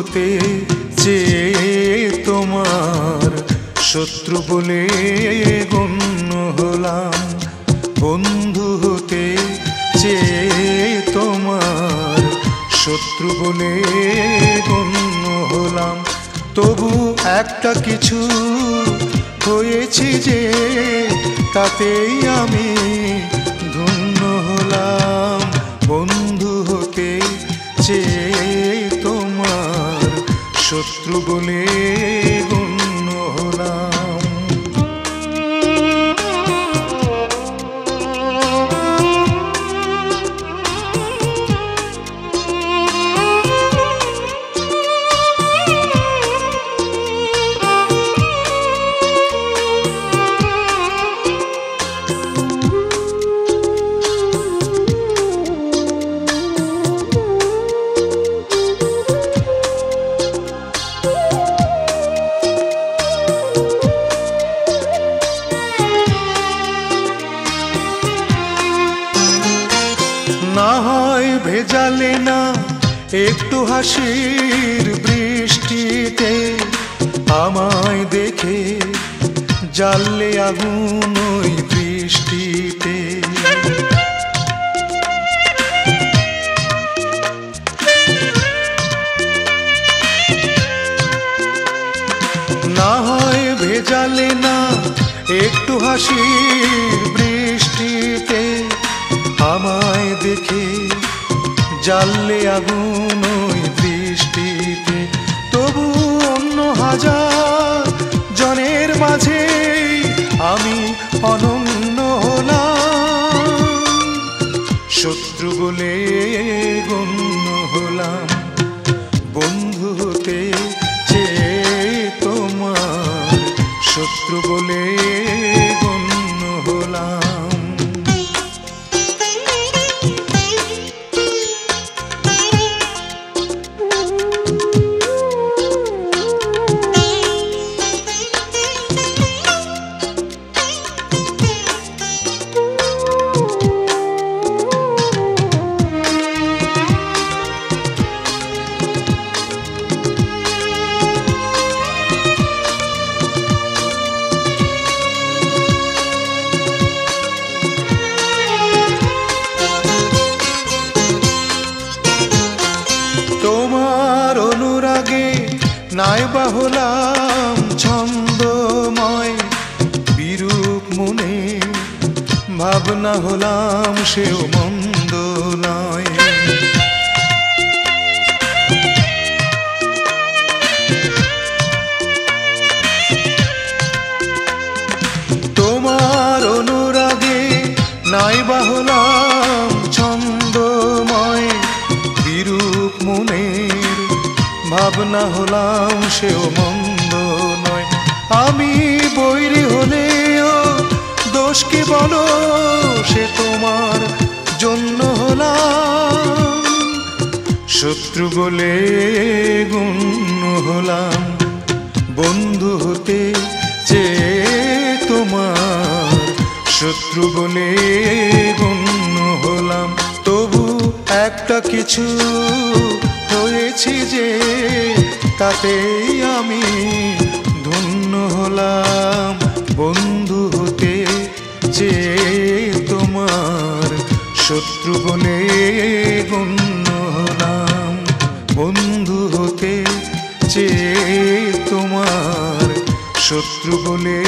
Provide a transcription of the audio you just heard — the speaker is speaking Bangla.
হতে চেয়ে তোমার শত্রু বলে গণ্য হলাম। বন্ধু হতে চেয়ে তোমার শত্রু বলে গণ্য হলাম। তবু একটা কিছু হয়েছি যে তাতেই আমি ধন্য হলাম। বন্ধু হতে চেয়ে তোমার শত্রু বলে গণ্য হলাম। না হয় ভেজালে না একটু হাসির বৃষ্টিতে, আমায় দেখে জ্বাললে আগুন ওই বৃষ্টিতে। না হয় ভেজালে না একটু হাসির বৃষ্টিতে, আমায় দেখে জ্বাললে আগুন ওই বৃষ্টিতে। তবু অন্য হাজার জনের মাঝে আমি অনন্য হলাম। শত্রু বলে গণ্য হলাম। বন্ধু হতে চেয়ে তোমার শত্রু বলে গণ্য হলাম। তোমার অনুরাগে নাইবা হলাম ছন্দময়, বিরূপ মনে ভাবনা হলাম সেও মন্দ নয়। তোমার অনুরাগে নাইবা হলাম ছন্দময়, বিরূপ মনের ভাবনা হলাম সেও মন্দ নয়। আমি বৈরী হলেও দোষ কি বলো, সে তোমার জন্য হলাম। শত্রু বলে গণ্য হলাম। বন্ধু হতে চেয়ে তোমার শত্রু বলে গণ্য হলাম। তবু একটা কিছু হয়েছি যে তাতেই আমি ধন্য হলাম। বন্ধু হতে চেয়ে তোমার শত্রু বলে গণ্য হলাম। বন্ধু হতে চেয়ে তোমার শত্রু বলে